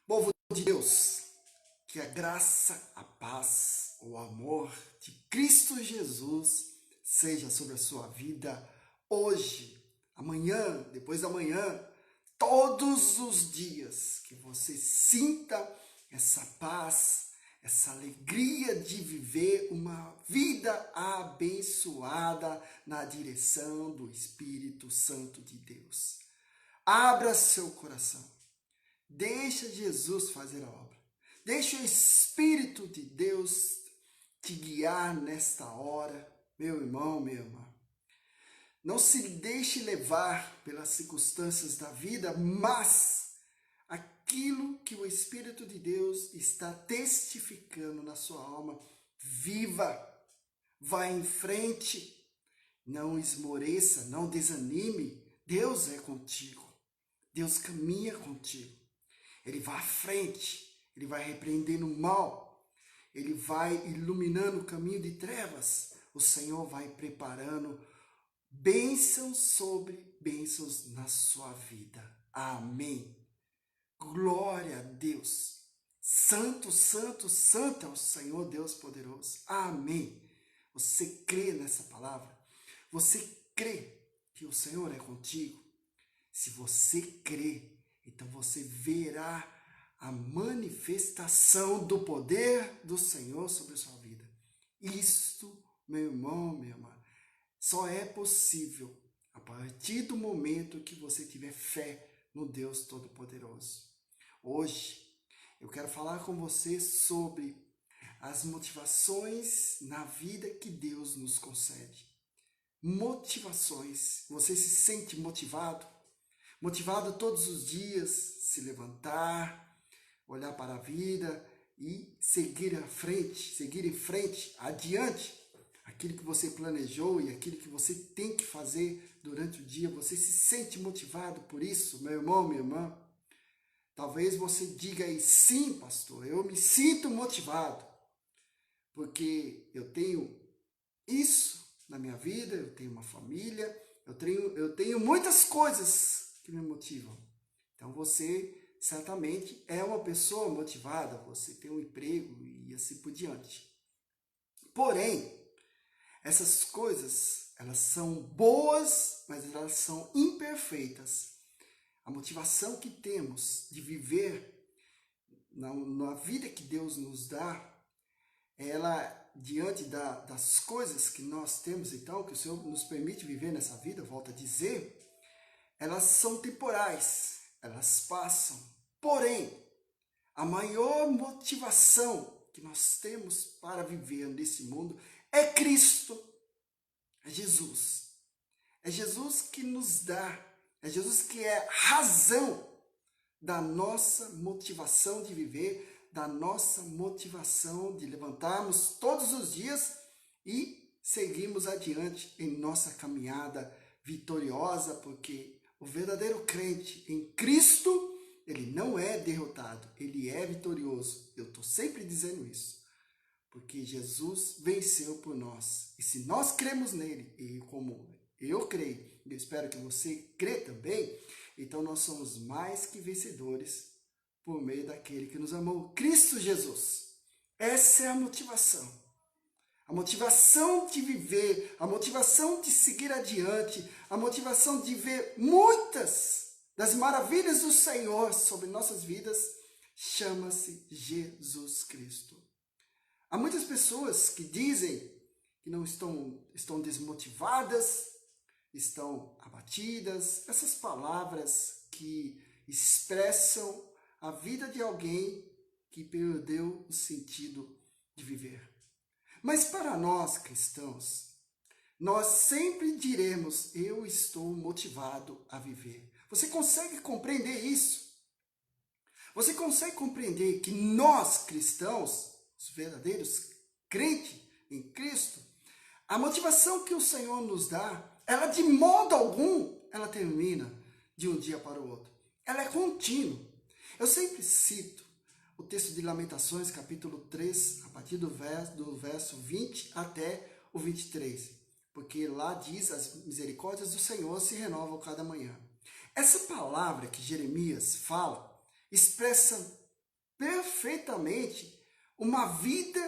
Povo de Deus, que a graça, a paz, o amor de Cristo Jesus seja sobre a sua vida hoje, amanhã, depois da manhã, todos os dias, que você sinta essa paz, essa alegria de viver uma vida abençoada na direção do Espírito Santo de Deus. Abra seu coração. Deixa Jesus fazer a obra. Deixa o Espírito de Deus te guiar nesta hora, meu irmão, minha irmã. Não se deixe levar pelas circunstâncias da vida, mas aquilo que o Espírito de Deus está testificando na sua alma, viva, vá em frente, não esmoreça, não desanime. Deus é contigo. Deus caminha contigo. Ele vai à frente, ele vai repreendendo o mal, ele vai iluminando o caminho de trevas. O Senhor vai preparando bênçãos sobre bênçãos na sua vida. Amém. Glória a Deus. Santo, santo, santo é o Senhor Deus poderoso. Amém. Você crê nessa palavra? Você crê que o Senhor é contigo? Se você crê, então você verá a manifestação do poder do Senhor sobre a sua vida. Isto, meu irmão, minha irmã, só é possível a partir do momento que você tiver fé no Deus Todo-Poderoso. Hoje, eu quero falar com você sobre as motivações na vida que Deus nos concede. Motivações. Você se sente motivado? Motivado todos os dias, se levantar, olhar para a vida e seguir em frente, adiante. Aquilo que você planejou e aquilo que você tem que fazer durante o dia, você se sente motivado por isso, meu irmão, minha irmã? Talvez você diga aí, sim, pastor, eu me sinto motivado, porque eu tenho isso na minha vida, eu tenho uma família, eu tenho muitas coisas que me motivam. Então você certamente é uma pessoa motivada, você tem um emprego e assim por diante. Porém, essas coisas, elas são boas, mas elas são imperfeitas. A motivação que temos de viver na vida que Deus nos dá, ela, diante das coisas que nós temos, então, que o Senhor nos permite viver nessa vida, volto a dizer, elas são temporais, elas passam. Porém, a maior motivação que nós temos para viver nesse mundo é Cristo, é Jesus. É Jesus que nos dá, é Jesus que é a razão da nossa motivação de viver, da nossa motivação de levantarmos todos os dias e seguirmos adiante em nossa caminhada vitoriosa, porque o verdadeiro crente em Cristo, ele não é derrotado, ele é vitorioso. Eu estou sempre dizendo isso, porque Jesus venceu por nós. E se nós cremos nele, e como eu creio, eu espero que você crê também, então nós somos mais que vencedores por meio daquele que nos amou, Cristo Jesus. Essa é a motivação. A motivação de viver, a motivação de seguir adiante, a motivação de ver muitas das maravilhas do Senhor sobre nossas vidas, chama-se Jesus Cristo. Há muitas pessoas que dizem que não estão desmotivadas, estão abatidas, essas palavras que expressam a vida de alguém que perdeu o sentido de viver. Mas para nós cristãos, nós sempre diremos, eu estou motivado a viver. Você consegue compreender isso? Você consegue compreender que nós cristãos, os verdadeiros crentes em Cristo, a motivação que o Senhor nos dá, ela de modo algum, ela termina de um dia para o outro. Ela é contínua. Eu sempre cito o texto de Lamentações, capítulo 3, a partir do verso 20 até o 23. Porque lá diz, as misericórdias do Senhor se renovam cada manhã. Essa palavra que Jeremias fala, expressa perfeitamente uma vida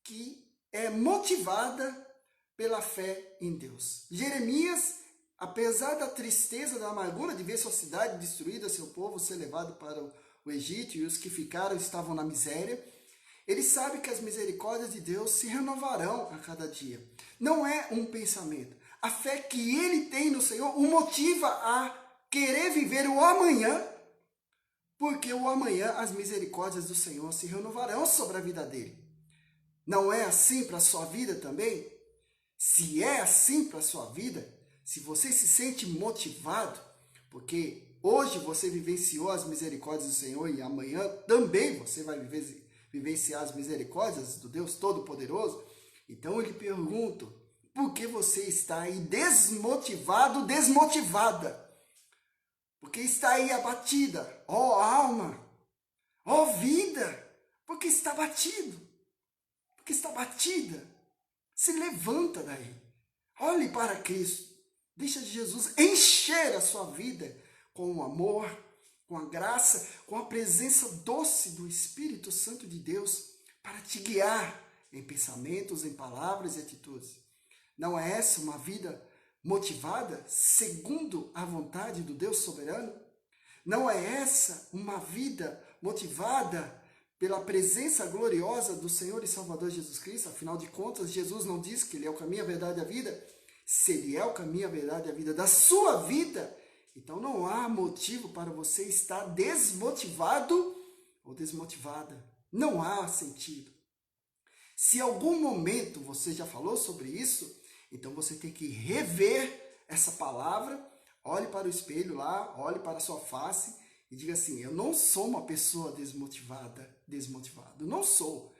que é motivada pela fé em Deus. Jeremias, apesar da tristeza, da amargura de ver sua cidade destruída, seu povo ser levado para o Egito e os que ficaram estavam na miséria, ele sabe que as misericórdias de Deus se renovarão a cada dia. Não é um pensamento. A fé que ele tem no Senhor o motiva a querer viver o amanhã, porque o amanhã as misericórdias do Senhor se renovarão sobre a vida dele. Não é assim para a sua vida também? Se é assim para a sua vida, se você se sente motivado, porque hoje você vivenciou as misericórdias do Senhor e amanhã também você vai vivenciar as misericórdias do Deus Todo-Poderoso, então eu lhe pergunto, por que você está aí desmotivado, desmotivada? Porque está aí abatida, ó alma, ó vida, porque está batido, porque está batida. Se levanta daí, olhe para Cristo, deixa Jesus encher a sua vida com o amor, com a graça, com a presença doce do Espírito Santo de Deus para te guiar em pensamentos, em palavras e atitudes. Não é essa uma vida motivada segundo a vontade do Deus soberano? Não é essa uma vida motivada pela presença gloriosa do Senhor e Salvador Jesus Cristo? Afinal de contas, Jesus não diz que Ele é o caminho, a verdade e a vida? Se Ele é o caminho, a verdade e a vida da sua vida, então não há motivo para você estar desmotivado ou desmotivada. Não há sentido. Se em algum momento você já falou sobre isso, então você tem que rever essa palavra, olhe para o espelho lá, olhe para a sua face e diga assim, eu não sou uma pessoa desmotivado, não sou.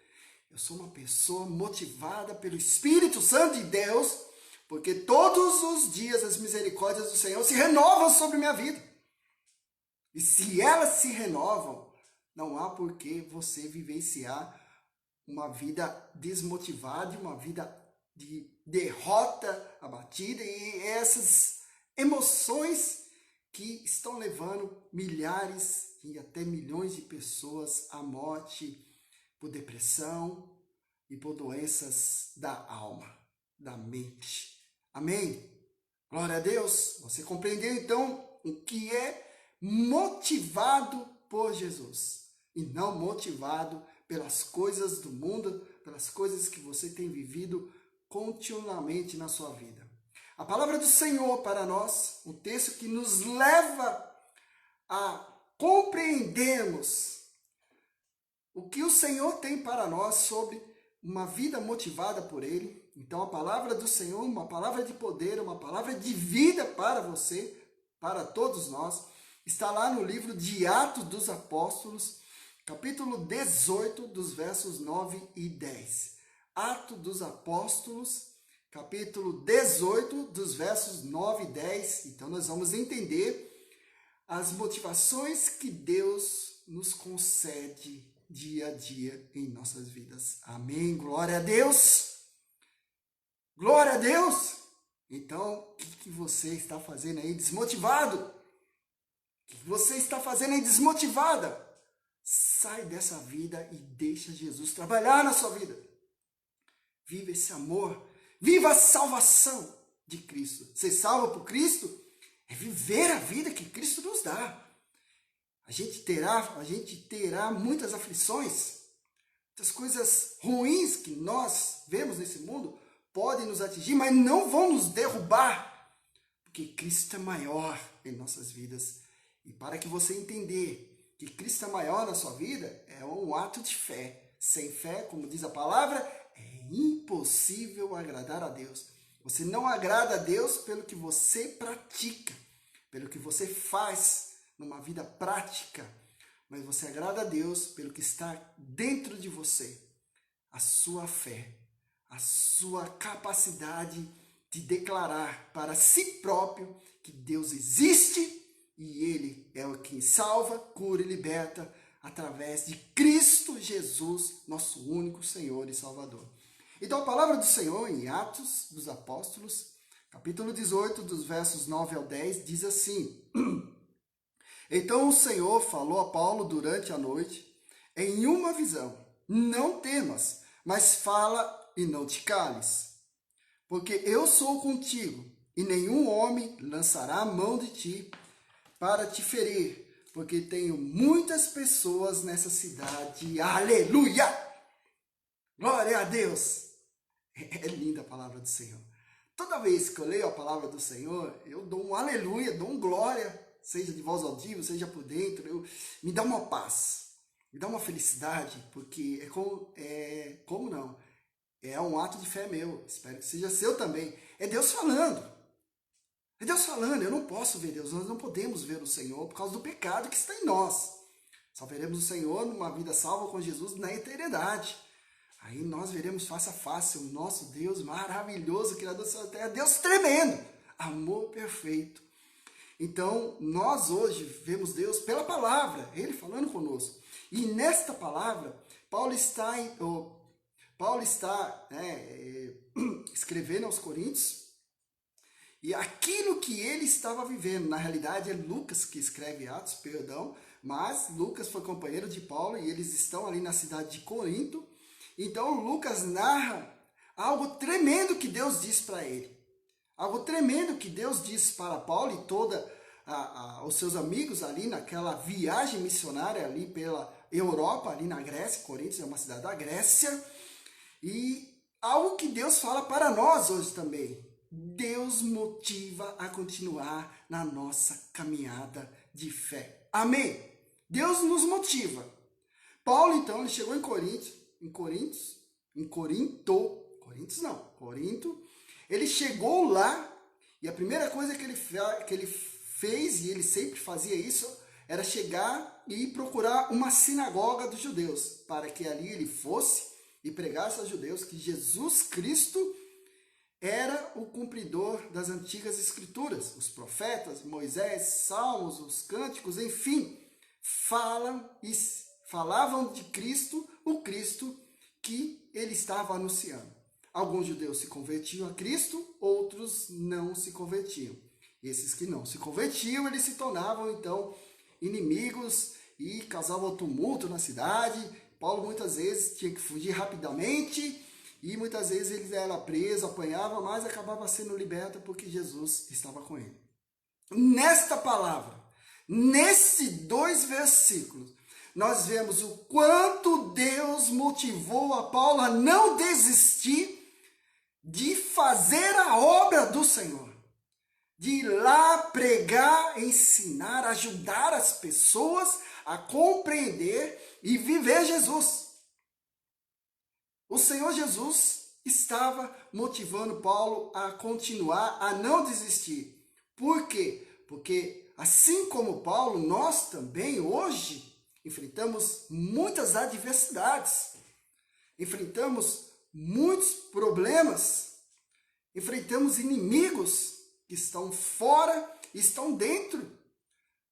Eu sou uma pessoa motivada pelo Espírito Santo de Deus, porque todos os dias as misericórdias do Senhor se renovam sobre minha vida. E se elas se renovam, não há por que você vivenciar uma vida desmotivada, uma vida de derrota, abatida, e essas emoções que estão levando milhares e até milhões de pessoas à morte por depressão e por doenças da alma, da mente. Amém? Glória a Deus. Você compreendeu então o que é motivado por Jesus e não motivado pelas coisas do mundo, pelas coisas que você tem vivido continuamente na sua vida. A palavra do Senhor para nós, um texto que nos leva a compreendermos o que o Senhor tem para nós sobre uma vida motivada por Ele. Então a palavra do Senhor, uma palavra de poder, uma palavra de vida para você, para todos nós, está lá no livro de Atos dos Apóstolos, capítulo 18, dos versos 9 e 10. Atos dos Apóstolos, capítulo 18, dos versos 9 e 10. Então nós vamos entender as motivações que Deus nos concede dia a dia em nossas vidas. Amém? Glória a Deus! Glória a Deus! Então, o que você está fazendo aí desmotivado? O que você está fazendo aí desmotivada? Sai dessa vida e deixa Jesus trabalhar na sua vida. Viva esse amor. Viva a salvação de Cristo. Ser salvo por Cristo é viver a vida que Cristo nos dá. A gente terá muitas aflições, muitas coisas ruins que nós vemos nesse mundo podem nos atingir, mas não vão nos derrubar, porque Cristo é maior em nossas vidas. E para que você entender que Cristo é maior na sua vida, é um ato de fé. Sem fé, como diz a palavra, é impossível agradar a Deus. Você não agrada a Deus pelo que você pratica, pelo que você faz numa vida prática, mas você agrada a Deus pelo que está dentro de você, a sua fé, a sua capacidade de declarar para si próprio que Deus existe e Ele é o que salva, cura e liberta através de Cristo Jesus, nosso único Senhor e Salvador. Então a palavra do Senhor em Atos dos Apóstolos, capítulo 18, dos versos 9 ao 10, diz assim: Então o Senhor falou a Paulo durante a noite, em uma visão. Não temas, mas fala e não te cales. Porque eu sou contigo, e nenhum homem lançará a mão de ti para te ferir, porque tenho muitas pessoas nessa cidade. Aleluia! Glória a Deus! É linda a palavra do Senhor. Toda vez que eu leio a palavra do Senhor, eu dou um aleluia, dou um glória, seja de voz audível, seja por dentro, me dá uma paz, me dá uma felicidade, porque como não? É um ato de fé meu, espero que seja seu também. É Deus falando. É Deus falando, eu não posso ver Deus, nós não podemos ver o Senhor por causa do pecado que está em nós. Só veremos o Senhor numa vida salva com Jesus na eternidade. Aí nós veremos face a face o nosso Deus maravilhoso, Criador do céu e terra, Deus tremendo, amor perfeito. Então, nós hoje vemos Deus pela palavra, Ele falando conosco. E nesta palavra, Paulo está escrevendo aos Coríntios, e aquilo que ele estava vivendo, na realidade é Lucas que escreve Atos, perdão, mas Lucas foi companheiro de Paulo e eles estão ali na cidade de Corinto. Então Lucas narra algo tremendo que Deus disse para ele. Algo tremendo que Deus disse para Paulo e todos os seus amigos ali naquela viagem missionária ali pela Europa, ali na Grécia. Corinto é uma cidade da Grécia. E algo que Deus fala para nós hoje também. Deus motiva a continuar na nossa caminhada de fé. Amém? Deus nos motiva. Paulo, então, ele chegou em Corinto. Ele chegou lá e a primeira coisa que ele fez, e ele sempre fazia isso, era chegar e procurar uma sinagoga dos judeus, para que ali ele fosse e pregasse aos judeus que Jesus Cristo era o cumpridor das antigas escrituras. Os profetas, Moisés, Salmos, os cânticos, enfim, falavam de Cristo, o Cristo que ele estava anunciando. Alguns judeus se convertiam a Cristo, outros não se convertiam. Esses que não se convertiam, eles se tornavam então inimigos e causavam tumulto na cidade. Paulo muitas vezes tinha que fugir rapidamente e muitas vezes ele era preso, apanhava, mas acabava sendo liberto porque Jesus estava com ele. Nesta palavra, nesses 2 versículos, nós vemos o quanto Deus motivou a Paulo a não desistir de fazer a obra do Senhor. De ir lá pregar, ensinar, ajudar as pessoas a compreender e viver Jesus. O Senhor Jesus estava motivando Paulo a continuar, a não desistir. Por quê? Porque assim como Paulo, nós também hoje enfrentamos muitas adversidades, enfrentamos muitos problemas, enfrentamos inimigos que estão fora, estão dentro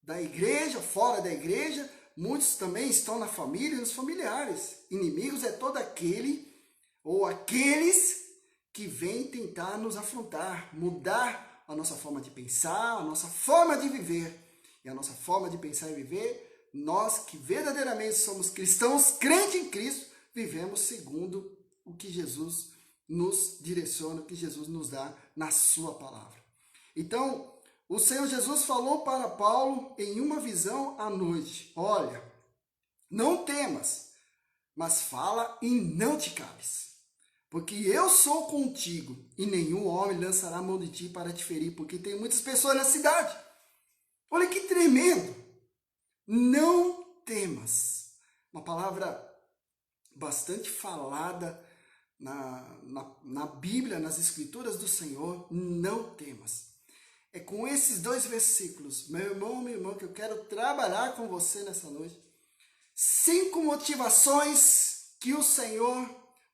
da igreja, fora da igreja, muitos também estão na família e nos familiares. Inimigos é todo aquele ou aqueles que vêm tentar nos afrontar, mudar a nossa forma de pensar, a nossa forma de viver. E a nossa forma de pensar e viver, nós que verdadeiramente somos cristãos, crentes em Cristo, vivemos segundo o que Jesus nos direciona, o que Jesus nos dá na sua palavra. Então, o Senhor Jesus falou para Paulo em uma visão à noite: olha, não temas, mas fala e não te cales. Porque eu sou contigo e nenhum homem lançará a mão de ti para te ferir, porque tem muitas pessoas na cidade. Olha que tremendo! Não temas. Uma palavra bastante falada na Bíblia, nas Escrituras do Senhor, não temas. É com esses 2 versículos, meu irmão, minha irmã, que eu quero trabalhar com você nessa noite. 5 motivações que o Senhor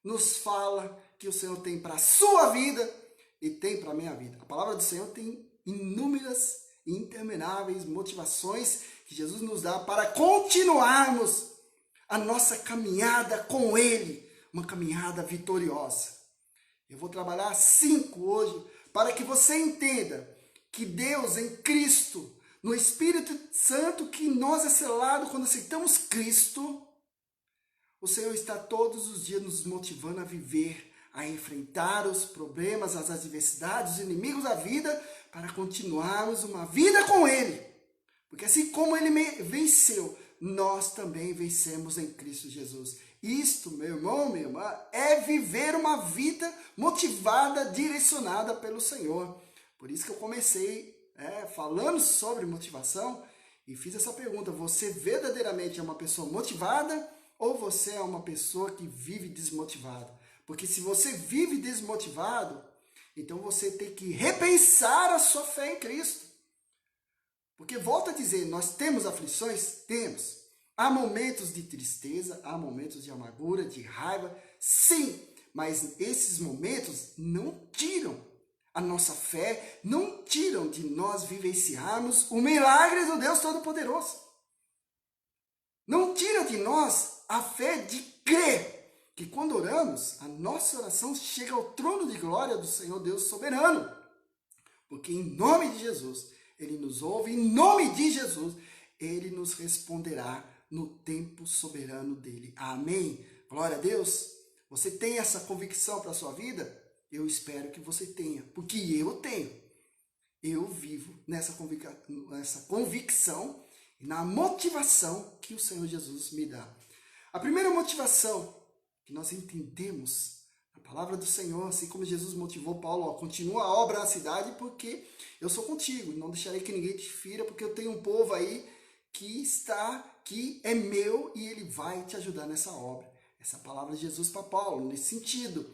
nos fala, que o Senhor tem para a sua vida e tem para a minha vida. A palavra do Senhor tem inúmeras e intermináveis motivações que Jesus nos dá para continuarmos a nossa caminhada com Ele, uma caminhada vitoriosa. Eu vou trabalhar 5 hoje para que você entenda que Deus em Cristo, no Espírito Santo que em nós é selado quando aceitamos Cristo, O Senhor está todos os dias nos motivando a viver, a enfrentar os problemas, as adversidades, os inimigos da vida, para continuarmos uma vida com Ele. Porque assim como Ele venceu, nós também vencemos em Cristo Jesus. Isto, meu irmão, minha irmã, é viver uma vida motivada, direcionada pelo Senhor. Por isso que eu comecei falando sobre motivação e fiz essa pergunta: você verdadeiramente é uma pessoa motivada ou você é uma pessoa que vive desmotivada? Porque se você vive desmotivado, então você tem que repensar a sua fé em Cristo. Porque, volto a dizer, nós temos aflições? Temos. Há momentos de tristeza, há momentos de amargura, de raiva, sim. Mas esses momentos não tiram a nossa fé, não tiram de nós vivenciarmos o milagre do Deus Todo-Poderoso. Não tira de nós a fé de crer que quando oramos, a nossa oração chega ao trono de glória do Senhor Deus soberano. Porque em nome de Jesus, Ele nos ouve, em nome de Jesus, Ele nos responderá no tempo soberano dEle. Amém? Glória a Deus. Você tem essa convicção para a sua vida? Eu espero que você tenha, porque eu tenho. Eu vivo nessa convicção e na motivação que o Senhor Jesus me dá. A primeira motivação que nós entendemos a palavra do Senhor, assim como Jesus motivou Paulo, continua a obra na cidade porque eu sou contigo, não deixarei que ninguém te fira, porque eu tenho um povo aí que é meu e ele vai te ajudar nessa obra. Essa é a palavra de Jesus para Paulo, nesse sentido.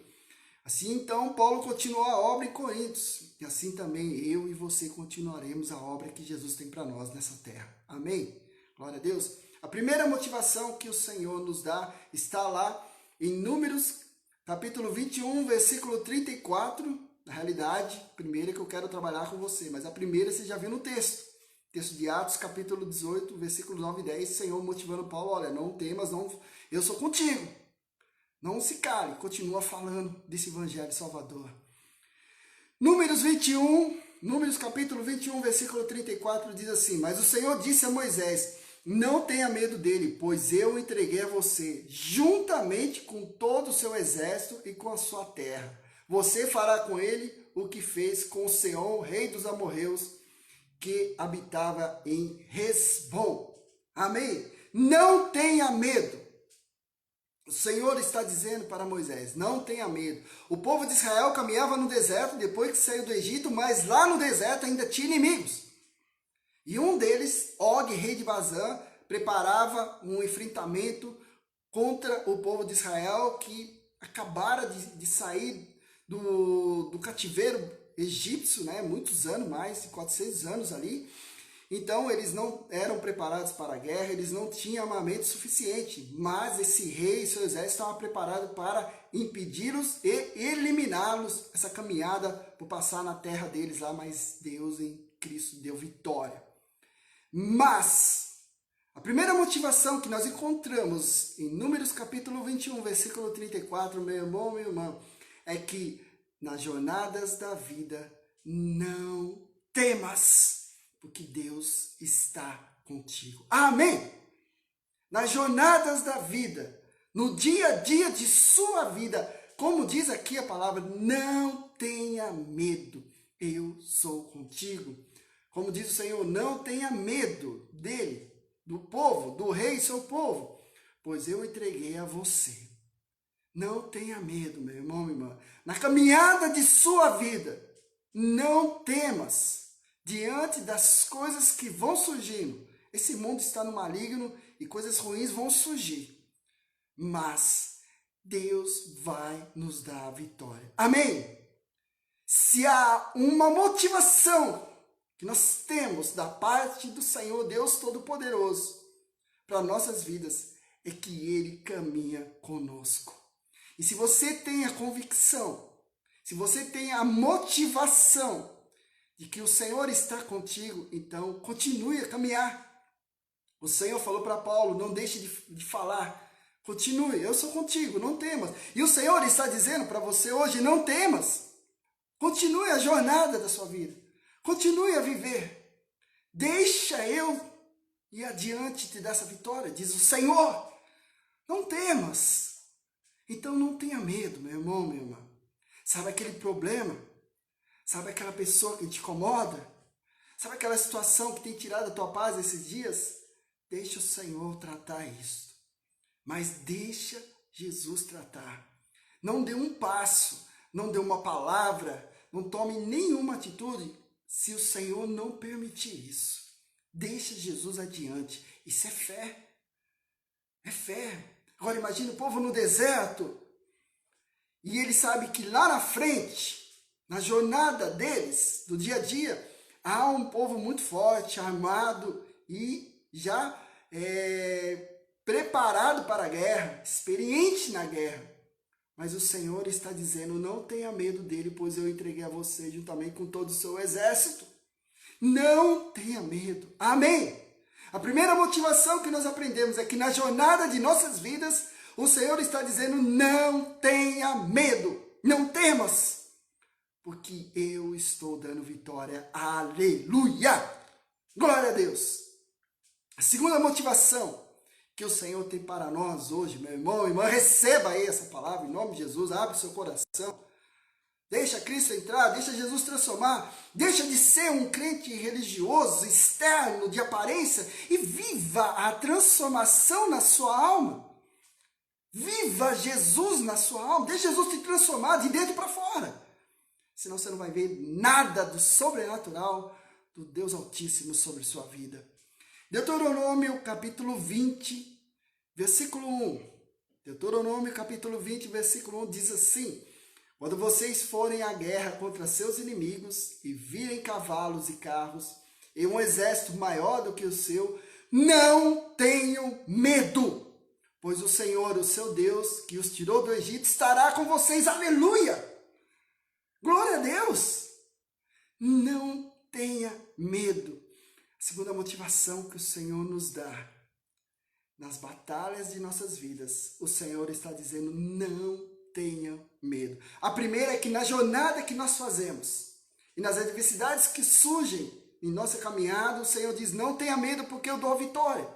Assim, então, Paulo continuou a obra em Coríntios, e assim também eu e você continuaremos a obra que Jesus tem para nós nessa terra. Amém? Glória a Deus. A primeira motivação que o Senhor nos dá está lá em Números, capítulo 21, versículo 34. Na realidade, a primeira que eu quero trabalhar com você, mas a primeira você já viu no texto. Texto de Atos, capítulo 18, versículos 9 e 10, Senhor motivando Paulo: olha, não temas, eu sou contigo. Não se cale, continua falando desse evangelho salvador. Números capítulo 21, versículo 34 diz assim: mas o Senhor disse a Moisés: não tenha medo dele, pois eu o entreguei a você, juntamente com todo o seu exército e com a sua terra. Você fará com ele o que fez com Seom, rei dos amorreus, que habitava em Hesbom. Amém? Não tenha medo. O Senhor está dizendo para Moisés: não tenha medo. O povo de Israel caminhava no deserto depois que saiu do Egito, mas lá no deserto ainda tinha inimigos. E um deles, Og, rei de Bazã, preparava um enfrentamento contra o povo de Israel que acabara de sair do cativeiro egípcio, né? Muitos anos, mais de 400 anos ali. Então eles não eram preparados para a guerra, eles não tinham armamento suficiente, mas esse rei e seu exército estavam preparados para impedi-los e eliminá-los, essa caminhada por passar na terra deles lá, mas Deus em Cristo deu vitória. Mas a primeira motivação que nós encontramos em Números capítulo 21, versículo 34, meu irmão, minha irmã, é que nas jornadas da vida não temas, porque Deus está contigo. Amém? Nas jornadas da vida, no dia a dia de sua vida, como diz aqui a palavra, não tenha medo, eu sou contigo. Como diz o Senhor, não tenha medo dele, do povo, do rei seu povo, pois eu entreguei a você. Não tenha medo, meu irmão, minha irmã. Na caminhada de sua vida, não temas diante das coisas que vão surgindo. Esse mundo está no maligno e coisas ruins vão surgir. Mas Deus vai nos dar a vitória. Amém? Se há uma motivação que nós temos da parte do Senhor Deus Todo-Poderoso para nossas vidas, é que Ele caminha conosco. E se você tem a convicção, se você tem a motivação de que o Senhor está contigo, então continue a caminhar. O Senhor falou para Paulo: não deixe de falar, continue, eu sou contigo, não temas. E o Senhor está dizendo para você hoje: não temas, continue a jornada da sua vida. Continue a viver. Deixa eu ir adiante te dar essa vitória, diz o Senhor. Não temas. Então não tenha medo, meu irmão, minha irmã. Sabe aquele problema? Sabe aquela pessoa que te incomoda? Sabe aquela situação que tem tirado a tua paz esses dias? Deixa o Senhor tratar isso. Mas deixa Jesus tratar. Não dê um passo, não dê uma palavra, não tome nenhuma atitude se o Senhor não permitir isso. Deixa Jesus adiante. Isso é fé. É fé. Agora imagine o povo no deserto e ele sabe que lá na frente, na jornada deles, do dia a dia, há um povo muito forte, armado e já preparado para a guerra, experiente na guerra. Mas o Senhor está dizendo, não tenha medo dele, pois eu entreguei a você juntamente com todo o seu exército. Não tenha medo. Amém? A primeira motivação que nós aprendemos é que na jornada de nossas vidas, o Senhor está dizendo, não tenha medo, não temas, porque eu estou dando vitória. Aleluia! Glória a Deus! A segunda motivação que o Senhor tem para nós hoje, meu irmão, irmã, receba aí essa palavra em nome de Jesus, abre seu coração. Deixa Cristo entrar, deixa Jesus transformar, deixa de ser um crente religioso, externo, de aparência, e viva a transformação na sua alma. Viva Jesus na sua alma, deixa Jesus te transformar de dentro para fora. Senão você não vai ver nada do sobrenatural do Deus Altíssimo sobre sua vida. Deuteronômio capítulo 20, versículo 1. Deuteronômio capítulo 20, versículo 1 diz assim: quando vocês forem à guerra contra seus inimigos e virem cavalos e carros e um exército maior do que o seu, não tenham medo, pois o Senhor, o seu Deus, que os tirou do Egito, estará com vocês. Aleluia! Glória a Deus! Não tenha medo. Segunda motivação que o Senhor nos dá. Nas batalhas de nossas vidas, o Senhor está dizendo, não tenha medo. A primeira é que na jornada que nós fazemos e nas adversidades que surgem em nossa caminhada, o Senhor diz, não tenha medo porque eu dou a vitória.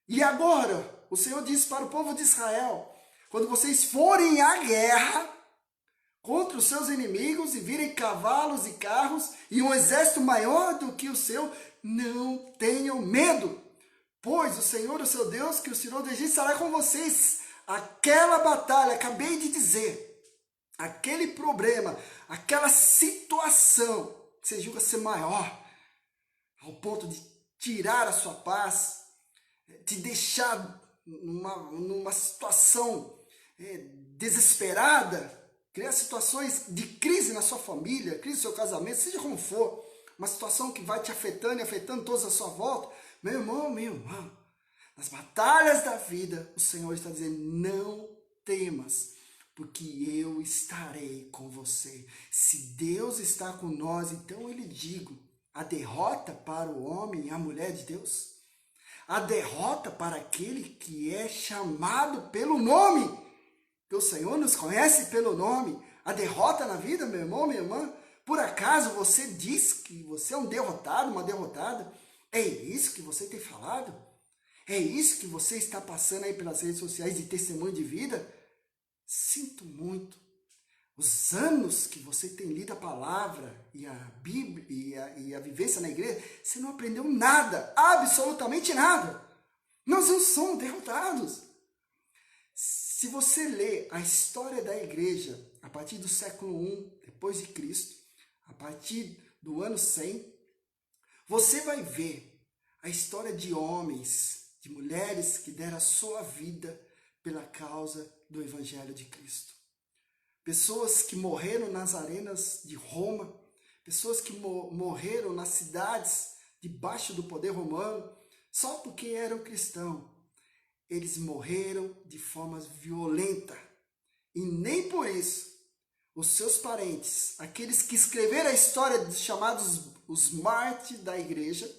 E agora, o Senhor diz para o povo de Israel, quando vocês forem à guerra contra os seus inimigos e virem cavalos e carros e um exército maior do que o seu, não tenham medo, pois o Senhor, o seu Deus, que os tirou do Egito, estará com vocês. Aquela batalha, acabei de dizer, aquele problema, aquela situação que você julga ser maior, ao ponto de tirar a sua paz, te deixar numa situação desesperada, criar situações de crise na sua família, crise no seu casamento, seja como for, uma situação que vai te afetando e afetando todos à sua volta. Meu irmão, minha irmã, nas batalhas da vida, o Senhor está dizendo, não temas, porque eu estarei com você. Se Deus está com nós, então eu lhe digo, a derrota para o homem e a mulher de Deus, a derrota para aquele que é chamado pelo nome, que o Senhor nos conhece pelo nome, a derrota na vida, meu irmão, minha irmã, por acaso você diz que você é um derrotado, uma derrotada? É isso que você tem falado? É isso que você está passando aí pelas redes sociais de testemunho de vida? Sinto muito. Os anos que você tem lido a palavra e a Bíblia e a vivência na igreja, você não aprendeu nada, absolutamente nada. Nós não somos derrotados. Se você ler a história da igreja a partir do século I depois de Cristo, a partir do ano 100, você vai ver a história de homens, de mulheres que deram a sua vida pela causa do Evangelho de Cristo. Pessoas que morreram nas arenas de Roma, pessoas que morreram nas cidades debaixo do poder romano, só porque eram cristãos. Eles morreram de forma violenta. E nem por isso, os seus parentes, aqueles que escreveram a história chamados os mártires da igreja,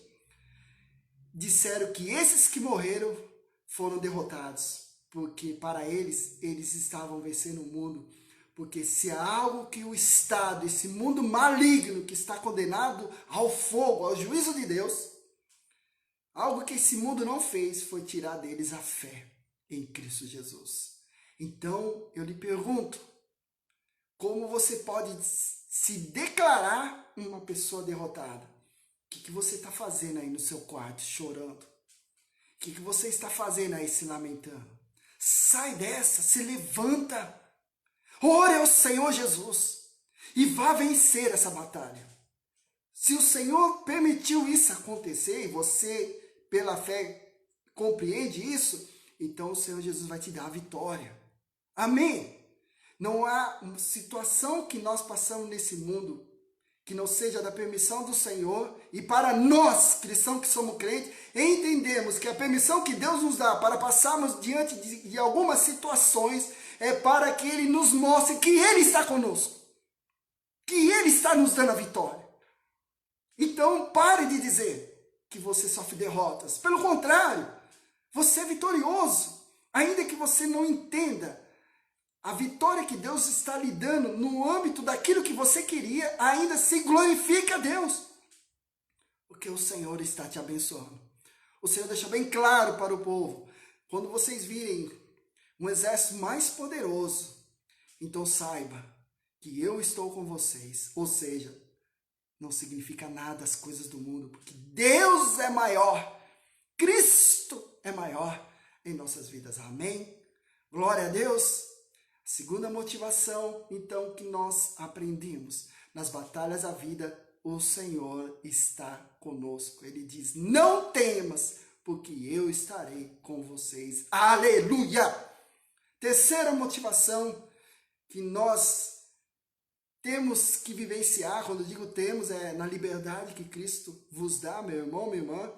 disseram que esses que morreram foram derrotados, porque para eles estavam vencendo o mundo. Porque se há algo que o Estado, esse mundo maligno que está condenado ao fogo, ao juízo de Deus, algo que esse mundo não fez foi tirar deles a fé. em Cristo Jesus. Então, eu lhe pergunto, como você pode se declarar uma pessoa derrotada? O que você está fazendo aí no seu quarto, chorando? O que você está fazendo aí, se lamentando? Sai dessa, se levanta. Ore ao Senhor Jesus e vá vencer essa batalha. Se o Senhor permitiu isso acontecer e você, pela fé, compreende isso, então o Senhor Jesus vai te dar a vitória. Amém? Não há uma situação que nós passamos nesse mundo que não seja da permissão do Senhor, e para nós, cristãos que somos crentes, entendemos que a permissão que Deus nos dá para passarmos diante de algumas situações é para que Ele nos mostre que Ele está conosco, que Ele está nos dando a vitória. Então pare de dizer que você sofre derrotas. Pelo contrário, você é vitorioso, ainda que você não entenda a vitória que Deus está lhe dando no âmbito daquilo que você queria, ainda se glorifica a Deus. Porque o Senhor está te abençoando. O Senhor deixa bem claro para o povo, quando vocês virem um exército mais poderoso, então saiba que eu estou com vocês. Ou seja, não significa nada as coisas do mundo, porque Deus é maior, Cristo é maior em nossas vidas. Amém? Glória a Deus. Segunda motivação, então, que nós aprendemos. Nas batalhas da vida, o Senhor está conosco. Ele diz, não temas, porque eu estarei com vocês. Aleluia! Terceira motivação que nós temos que vivenciar, quando eu digo temos, é na liberdade que Cristo vos dá, meu irmão, minha irmã.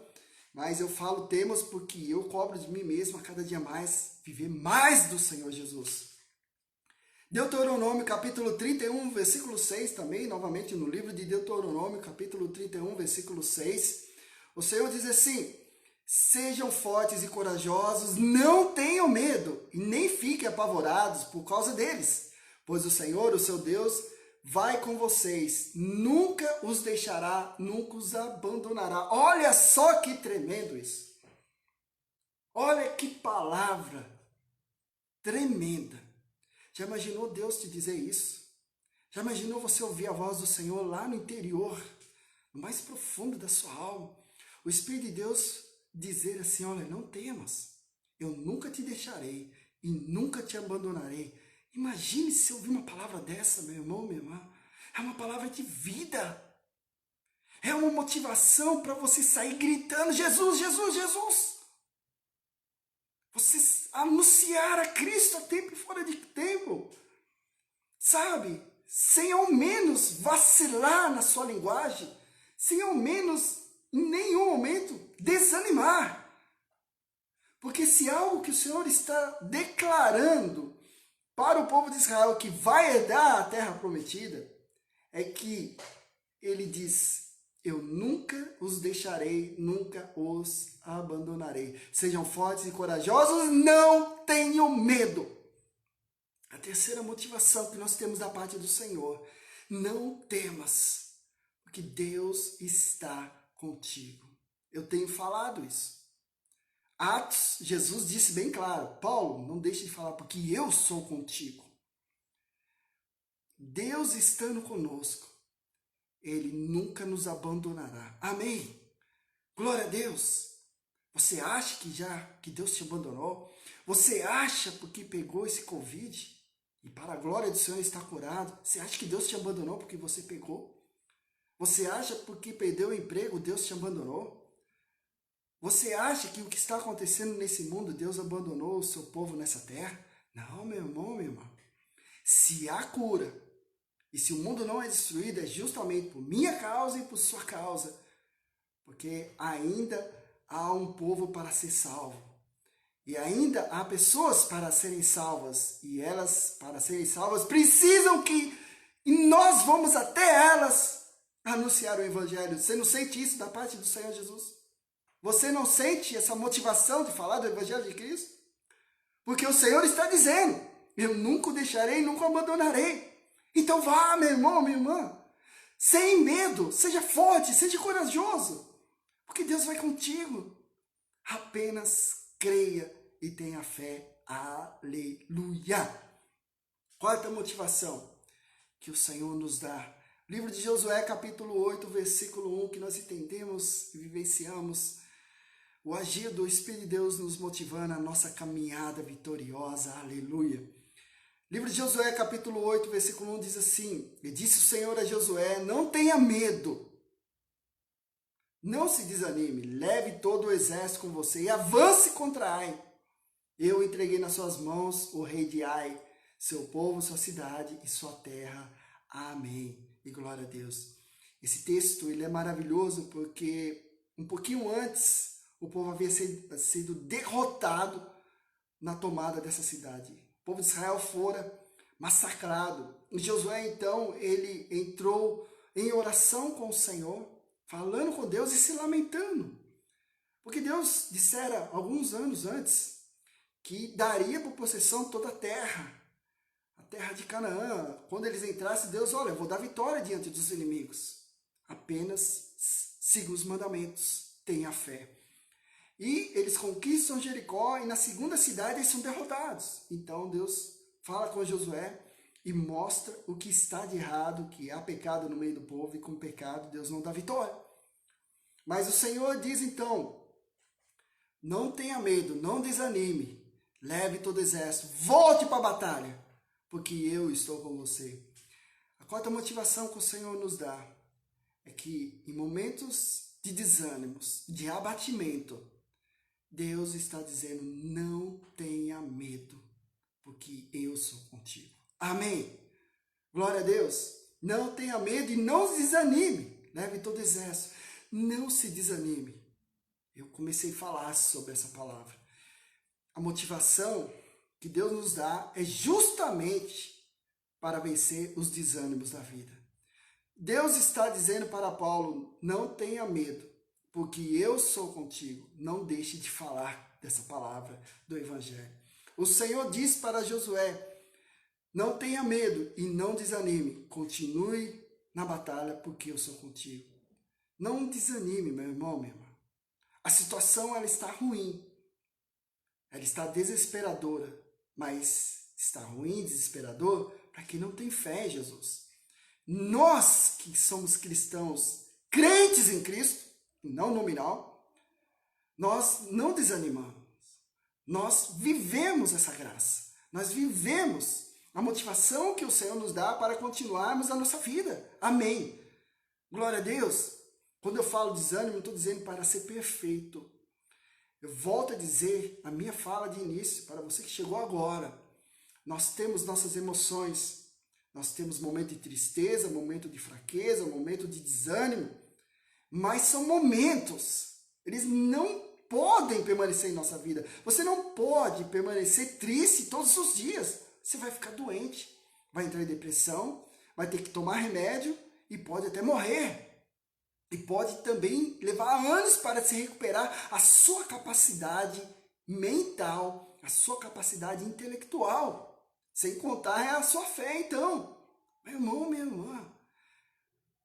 Mas eu falo temos porque eu cobro de mim mesmo a cada dia mais, viver mais do Senhor Jesus. Deuteronômio capítulo 31, versículo 6 também, novamente no livro de Deuteronômio, capítulo 31, versículo 6. O Senhor diz assim, sejam fortes e corajosos, não tenham medo e nem fiquem apavorados por causa deles, pois o Senhor, o seu Deus, vai com vocês, nunca os deixará, nunca os abandonará. Olha só que tremendo isso. Olha que palavra tremenda. Já imaginou Deus te dizer isso? Já imaginou você ouvir a voz do Senhor lá no interior, no mais profundo da sua alma? O Espírito de Deus dizer assim, olha, não temas, eu nunca te deixarei e nunca te abandonarei. Imagine se ouvir uma palavra dessa, meu irmão, minha irmã. É uma palavra de vida. É uma motivação para você sair gritando, Jesus, Jesus, Jesus. Você anunciar a Cristo a tempo e fora de tempo. Sabe? Sem ao menos vacilar na sua linguagem. Sem ao menos, em nenhum momento, desanimar. Porque se algo que o Senhor está declarando para o povo de Israel que vai herdar a terra prometida, é que ele diz, eu nunca os deixarei, nunca os abandonarei. Sejam fortes e corajosos, não tenham medo. A terceira motivação que nós temos da parte do Senhor, não temas, porque Deus está contigo. Eu tenho falado isso. Atos, Jesus disse bem claro, Paulo, não deixe de falar, porque eu sou contigo. Deus estando conosco, Ele nunca nos abandonará. Amém? Glória a Deus. Você acha que Deus te abandonou? Você acha porque pegou esse Covid e para a glória do Senhor está curado? Você acha que Deus te abandonou porque você pegou? Você acha porque perdeu o emprego, Deus te abandonou? Você acha que o que está acontecendo nesse mundo, Deus abandonou o seu povo nessa terra? Não, meu irmão, minha irmã. Se há cura, e se o mundo não é destruído, é justamente por minha causa e por sua causa. Porque ainda há um povo para ser salvo. E ainda há pessoas para serem salvas. E elas, para serem salvas, precisam que nós vamos até elas anunciar o Evangelho. Você não sente isso da parte do Senhor Jesus? Você não sente essa motivação de falar do Evangelho de Cristo? Porque o Senhor está dizendo, eu nunca o deixarei, nunca o abandonarei. Então vá, meu irmão, minha irmã, sem medo, seja forte, seja corajoso, porque Deus vai contigo. Apenas creia e tenha fé. Aleluia! Quarta motivação que o Senhor nos dá. Livro de Josué, capítulo 8, versículo 1, que nós entendemos e vivenciamos o agir do Espírito de Deus nos motivando a nossa caminhada vitoriosa. Aleluia! Livro de Josué, capítulo 8, versículo 1 diz assim: E disse o Senhor a Josué: Não tenha medo, não se desanime, leve todo o exército com você e avance contra Ai. Eu entreguei nas suas mãos o rei de Ai, seu povo, sua cidade e sua terra. Amém. E glória a Deus. Esse texto ele é maravilhoso porque um pouquinho antes o povo havia sido derrotado na tomada dessa cidade. O povo de Israel fora massacrado. E Josué, então, ele entrou em oração com o Senhor, falando com Deus e se lamentando. Porque Deus dissera alguns anos antes que daria por possessão toda a terra de Canaã. Quando eles entrassem, Deus, olha, eu vou dar vitória diante dos inimigos. Apenas siga os mandamentos, tenha fé. E eles conquistam Jericó e na segunda cidade eles são derrotados. Então Deus fala com Josué e mostra o que está de errado, que há pecado no meio do povo e com pecado Deus não dá vitória. Mas o Senhor diz então, não tenha medo, não desanime, leve todo o exército, volte para a batalha, porque eu estou com você. A quarta motivação que o Senhor nos dá é que em momentos de desânimos, de abatimento, Deus está dizendo, não tenha medo, porque eu sou contigo. Amém. Glória a Deus. Não tenha medo e não se desanime. Leve todo o exército. Não se desanime. Eu comecei a falar sobre essa palavra. A motivação que Deus nos dá é justamente para vencer os desânimos da vida. Deus está dizendo para Paulo, não tenha medo, porque eu sou contigo. Não deixe de falar dessa palavra do Evangelho. O Senhor diz para Josué, não tenha medo e não desanime. Continue na batalha, porque eu sou contigo. Não desanime, meu irmão, minha irmã. A situação ela está ruim. Ela está desesperadora. Mas está ruim, desesperador, para quem não tem fé em Jesus. Nós que somos cristãos, crentes em Cristo, não nominal, nós não desanimamos. Nós vivemos essa graça. Nós vivemos a motivação que o Senhor nos dá para continuarmos a nossa vida. Amém. Glória a Deus. Quando eu falo desânimo, não estou dizendo para ser perfeito. Eu volto a dizer a minha fala de início, para você que chegou agora. Nós temos nossas emoções. Nós temos momento de tristeza, momento de fraqueza, momento de desânimo. Mas são momentos. Eles não podem permanecer em nossa vida. Você não pode permanecer triste todos os dias. Você vai ficar doente, vai entrar em depressão, vai ter que tomar remédio e pode até morrer. E pode também levar anos para se recuperar a sua capacidade mental, a sua capacidade intelectual. Sem contar a sua fé, então. Meu irmão, minha irmã,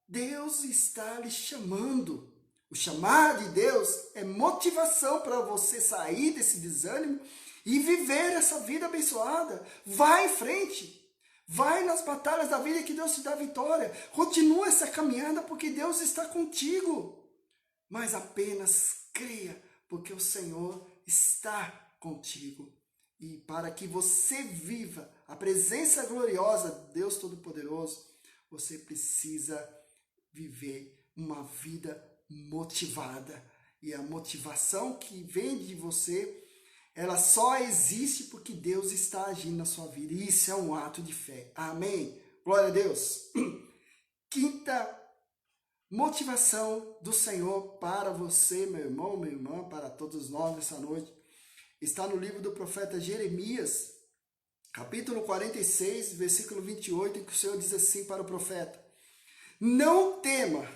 Deus está lhe chamando. O chamar de Deus é motivação para você sair desse desânimo e viver essa vida abençoada. Vai em frente. Vai nas batalhas da vida que Deus te dá vitória. Continua essa caminhada porque Deus está contigo. Mas apenas creia, porque o Senhor está contigo. E para que você viva a presença gloriosa de Deus Todo-Poderoso, você precisa viver uma vida motivada. E a motivação que vem de você, ela só existe porque Deus está agindo na sua vida. E isso é um ato de fé. Amém? Glória a Deus. Quinta motivação do Senhor para você, meu irmão, minha irmã, para todos nós nessa noite, está no livro do profeta Jeremias, capítulo 46, versículo 28, em que o Senhor diz assim para o profeta: Não tema,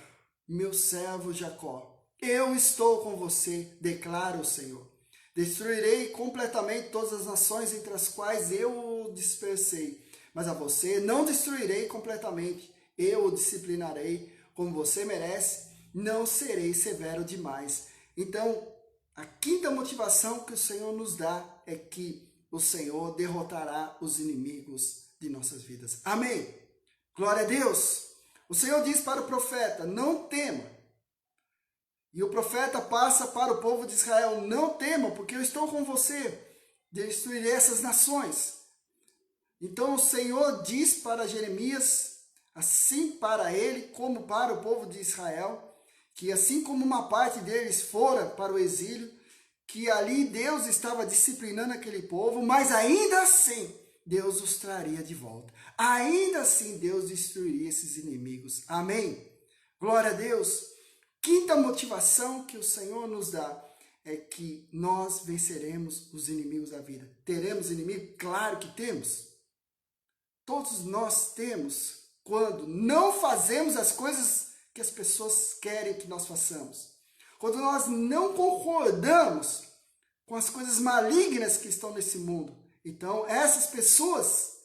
meu servo Jacó, eu estou com você, declara o Senhor. Destruirei completamente todas as nações entre as quais eu o dispersei, mas a você não destruirei completamente, eu o disciplinarei como você merece, não serei severo demais. Então, a quinta motivação que o Senhor nos dá é que o Senhor derrotará os inimigos de nossas vidas. Amém. Glória a Deus. O Senhor diz para o profeta, não tema. E o profeta passa para o povo de Israel, não tema, porque eu estou com você. Destruirei essas nações. Então o Senhor diz para Jeremias, assim para ele como para o povo de Israel, que assim como uma parte deles fora para o exílio, que ali Deus estava disciplinando aquele povo, mas ainda assim Deus os traria de volta. Ainda assim Deus destruiria esses inimigos. Amém? Glória a Deus. Quinta motivação que o Senhor nos dá é que nós venceremos os inimigos da vida. Teremos inimigo? Claro que temos. Todos nós temos quando não fazemos as coisas que as pessoas querem que nós façamos. Quando nós não concordamos com as coisas malignas que estão nesse mundo. Então, essas pessoas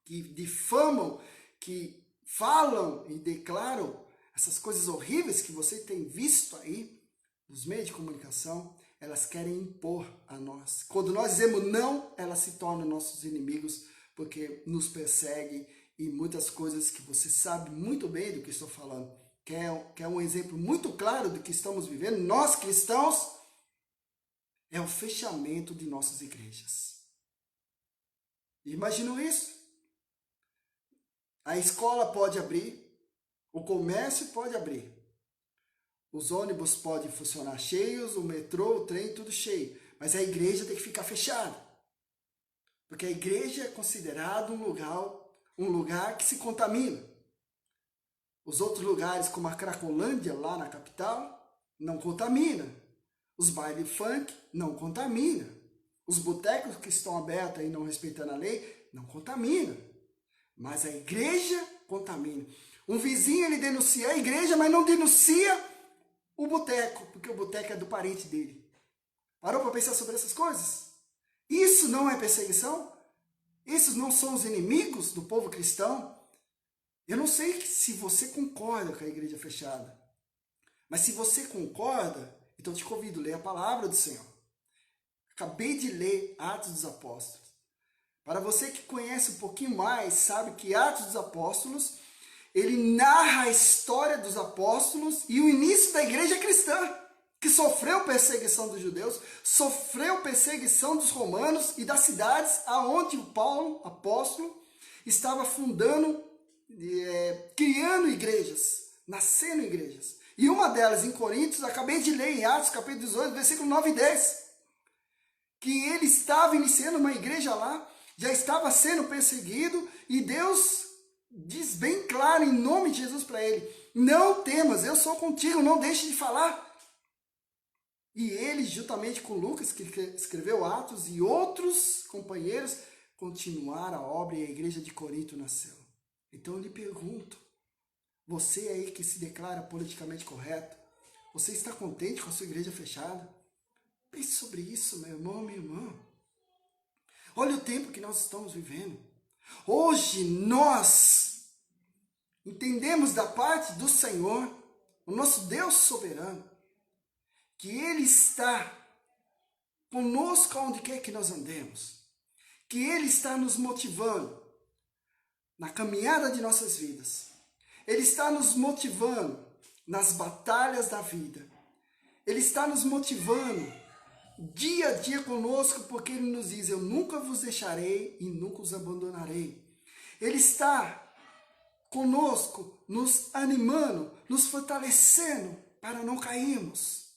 que difamam, que falam e declaram essas coisas horríveis que você tem visto aí nos meios de comunicação, elas querem impor a nós. Quando nós dizemos não, elas se tornam nossos inimigos, porque nos perseguem e muitas coisas que você sabe muito bem do que estou falando. Quer um exemplo muito claro do que estamos vivendo? Nós cristãos, é o fechamento de nossas igrejas. Imaginam isso? A escola pode abrir, o comércio pode abrir, os ônibus podem funcionar cheios, o metrô, o trem, tudo cheio, mas a igreja tem que ficar fechada, porque a igreja é considerada um lugar que se contamina. Os outros lugares, como a Cracolândia, lá na capital, não contamina. Os bailes funk não contamina. Os botecos que estão abertos e não respeitando a lei, não contamina. Mas a igreja contamina. Um vizinho, ele denuncia a igreja, mas não denuncia o boteco, porque o boteco é do parente dele. Parou para pensar sobre essas coisas? Isso não é perseguição? Esses não são os inimigos do povo cristão? Eu não sei se você concorda com a igreja fechada, mas se você concorda, então te convido a ler a palavra do Senhor. Acabei de ler Atos dos Apóstolos. Para você que conhece um pouquinho mais, sabe que Atos dos Apóstolos, ele narra a história dos apóstolos e o início da igreja cristã, que sofreu perseguição dos judeus, sofreu perseguição dos romanos e das cidades aonde o Paulo, apóstolo, estava fundando, criando igrejas, nascendo igrejas. E uma delas em Coríntios, acabei de ler em Atos capítulo 18, versículo 9 e 10, que ele estava iniciando uma igreja lá, já estava sendo perseguido e Deus diz bem claro em nome de Jesus para ele, não temas, eu sou contigo, não deixe de falar. E ele, juntamente com Lucas, que escreveu Atos, e outros companheiros, continuaram a obra e a igreja de Corinto nasceu. Então eu lhe pergunto, você aí que se declara politicamente correto, você está contente com a sua igreja fechada? Pense sobre isso, meu irmão, minha irmã. Olha o tempo que nós estamos vivendo. Hoje nós entendemos da parte do Senhor, o nosso Deus soberano, que Ele está conosco aonde quer que nós andemos, que Ele está nos motivando na caminhada de nossas vidas. Ele está nos motivando nas batalhas da vida. Ele está nos motivando dia a dia conosco, porque Ele nos diz, eu nunca vos deixarei e nunca os abandonarei. Ele está conosco, nos animando, nos fortalecendo para não cairmos.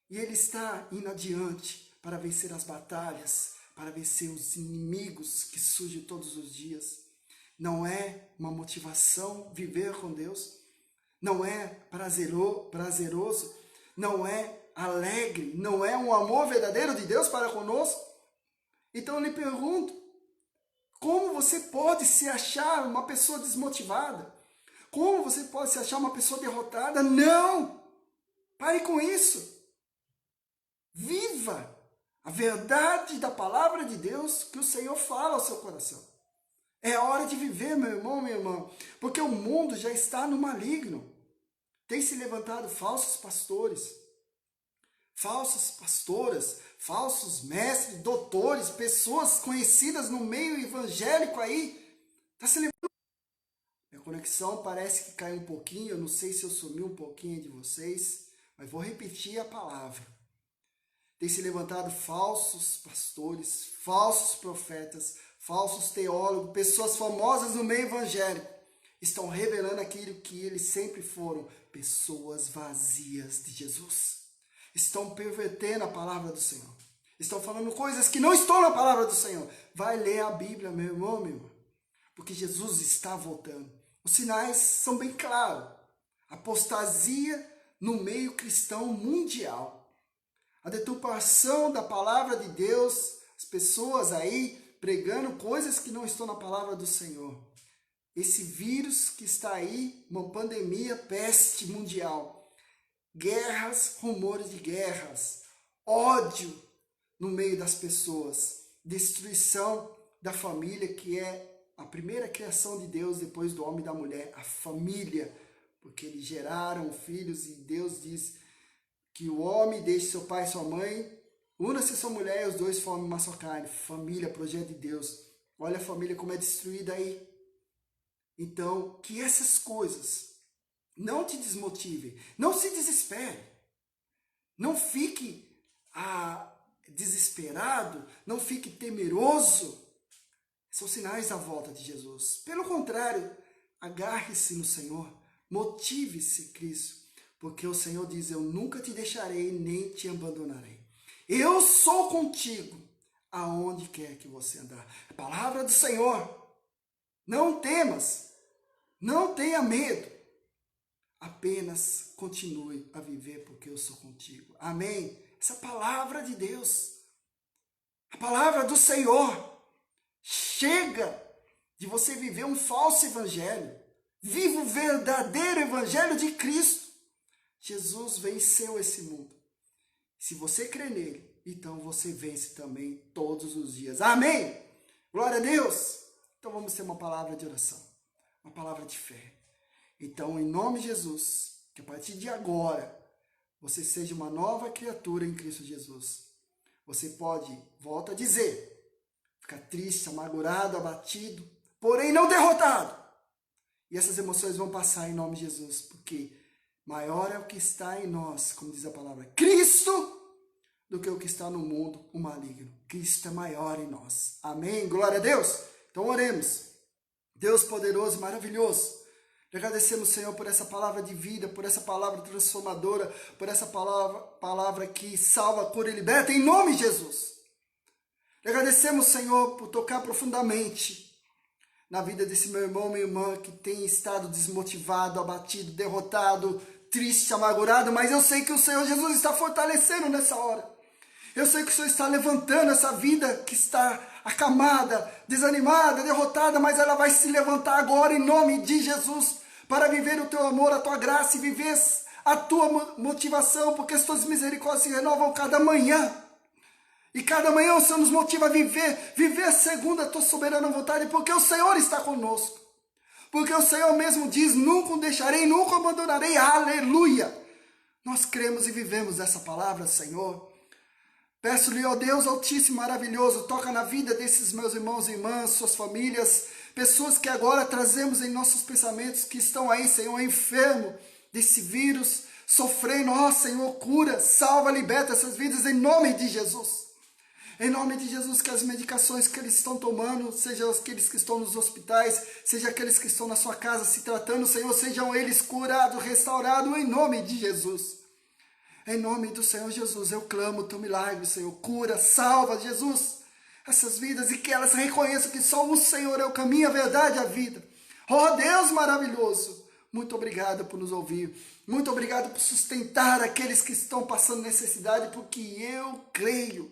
E Ele está indo adiante para vencer as batalhas, para vencer os inimigos que surgem todos os dias. Não é uma motivação viver com Deus, não é prazeroso, não é alegre, não é um amor verdadeiro de Deus para conosco. Então eu lhe pergunto, como você pode se achar uma pessoa desmotivada? Como você pode se achar uma pessoa derrotada? Não! Pare com isso. Viva a verdade da palavra de Deus que o Senhor fala ao seu coração. É hora de viver, meu irmão, minha irmã, porque o mundo já está no maligno. Tem se levantado falsos pastores, falsas pastoras, falsos mestres, doutores, pessoas conhecidas no meio evangélico aí. Está se levantando. Minha conexão parece que caiu um pouquinho, eu não sei se eu sumi um pouquinho de vocês, mas vou repetir a palavra. Tem se levantado falsos pastores, falsos profetas, falsos teólogos, pessoas famosas no meio evangélico. Estão revelando aquilo que eles sempre foram, pessoas vazias de Jesus. Estão pervertendo a palavra do Senhor. Estão falando coisas que não estão na palavra do Senhor. Vai ler a Bíblia, meu irmão, minha irmã. Porque Jesus está voltando. Os sinais são bem claros. Apostasia no meio cristão mundial. A deturpação da palavra de Deus. As pessoas aí pregando coisas que não estão na palavra do Senhor. Esse vírus que está aí, uma pandemia, peste mundial. Guerras, rumores de guerras. Ódio no meio das pessoas. Destruição da família, que é a primeira criação de Deus depois do homem e da mulher, a família, porque eles geraram filhos e Deus diz que o homem deixe seu pai e sua mãe, una-se a sua mulher e os dois formem uma só carne. Família, projeto de Deus. Olha a família como é destruída aí. Então, que essas coisas não te desmotivem, não se desespere, não fique desesperado, não fique temeroso. São sinais da volta de Jesus. Pelo contrário, agarre-se no Senhor, motive-se, Cristo, porque o Senhor diz, eu nunca te deixarei, nem te abandonarei. Eu sou contigo, aonde quer que você andar. A palavra do Senhor. Não temas, não tenha medo, apenas continue a viver, porque eu sou contigo. Amém? Essa palavra de Deus, a palavra do Senhor. Chega de você viver um falso evangelho. Viva o verdadeiro evangelho de Cristo. Jesus venceu esse mundo. Se você crê nele, então você vence também todos os dias. Amém? Glória a Deus. Então vamos ter uma palavra de oração. Uma palavra de fé. Então, em nome de Jesus, que a partir de agora, você seja uma nova criatura em Cristo Jesus. Você pode, volto a dizer, ficar triste, amargurado, abatido, porém não derrotado. E essas emoções vão passar em nome de Jesus, porque maior é o que está em nós, como diz a palavra, Cristo, do que o que está no mundo, o maligno. Cristo é maior em nós. Amém? Glória a Deus. Então oremos. Deus poderoso, maravilhoso. Agradecemos, Senhor, por essa palavra de vida, por essa palavra transformadora, por essa palavra que salva, cura e liberta, em nome de Jesus. Agradecemos, Senhor, por tocar profundamente na vida desse meu irmão, minha irmã, que tem estado desmotivado, abatido, derrotado, triste, amargurado, mas eu sei que o Senhor Jesus está fortalecendo nessa hora. Eu sei que o Senhor está levantando essa vida que está acamada, desanimada, derrotada, mas ela vai se levantar agora em nome de Jesus para viver o teu amor, a tua graça e viver a tua motivação, porque as tuas misericórdias se renovam cada manhã. E cada manhã o Senhor nos motiva a viver segundo a tua soberana vontade, porque o Senhor está conosco. Porque o Senhor mesmo diz, nunca o deixarei, nunca o abandonarei, aleluia. Nós cremos e vivemos essa palavra, Senhor. Peço-lhe, ó Deus Altíssimo, maravilhoso, toca na vida desses meus irmãos e irmãs, suas famílias, pessoas que agora trazemos em nossos pensamentos, que estão aí, Senhor, enfermo desse vírus, sofrendo, ó Senhor, cura, salva, liberta essas vidas em nome de Jesus. Em nome de Jesus, que as medicações que eles estão tomando, sejam aqueles que estão nos hospitais, sejam aqueles que estão na sua casa se tratando, Senhor, sejam eles curados, restaurados, em nome de Jesus. Em nome do Senhor Jesus, eu clamo o teu milagre, Senhor, cura, salva, Jesus, essas vidas, e que elas reconheçam que só o Senhor é o caminho, a verdade e a vida. Oh Deus maravilhoso, muito obrigado por nos ouvir, muito obrigado por sustentar aqueles que estão passando necessidade, porque eu creio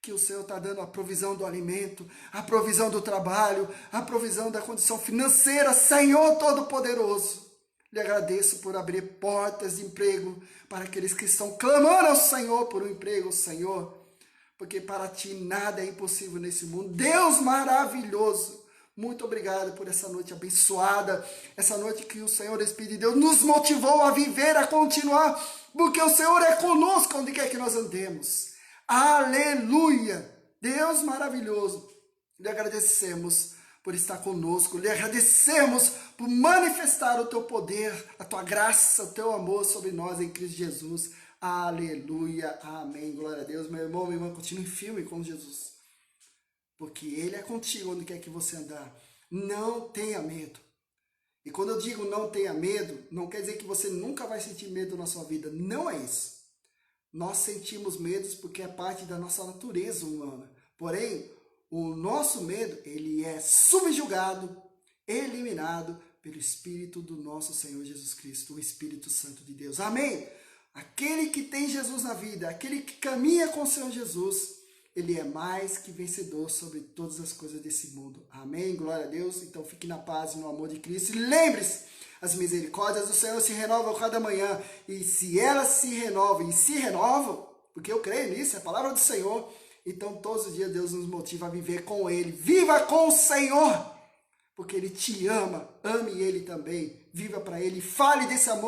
que o Senhor está dando a provisão do alimento, a provisão do trabalho, a provisão da condição financeira, Senhor Todo-Poderoso. Lhe agradeço por abrir portas de emprego para aqueles que estão clamando ao Senhor por um emprego, Senhor, porque para ti nada é impossível nesse mundo. Deus maravilhoso, Muito obrigado por essa noite abençoada, essa noite que o Senhor Espírito de Deus nos motivou a viver, a continuar, porque o Senhor é conosco onde quer que nós andemos. Aleluia! Deus maravilhoso, lhe agradecemos por estar conosco, lhe agradecemos por manifestar o teu poder, a tua graça, o teu amor sobre nós em Cristo Jesus. Aleluia, amém, glória a Deus. Meu irmão, minha irmã, continue firme com Jesus, porque Ele é contigo onde quer que você andar. Não tenha medo. E quando eu digo não tenha medo, não quer dizer que você nunca vai sentir medo na sua vida. Não é isso. Nós sentimos medos porque é parte da nossa natureza humana. Porém, o nosso medo, ele é subjugado, eliminado pelo Espírito do nosso Senhor Jesus Cristo, o Espírito Santo de Deus. Amém? Aquele que tem Jesus na vida, aquele que caminha com o Senhor Jesus, ele é mais que vencedor sobre todas as coisas desse mundo. Amém? Glória a Deus. Então fique na paz e no amor de Cristo. E lembre-se, as misericórdias do Senhor se renovam cada manhã. E se elas se renovam, porque eu creio nisso, é a palavra do Senhor, então todos os dias Deus nos motiva a viver com Ele. Viva com o Senhor, porque Ele te ama. Ame Ele também. Viva para Ele. Fale desse amor.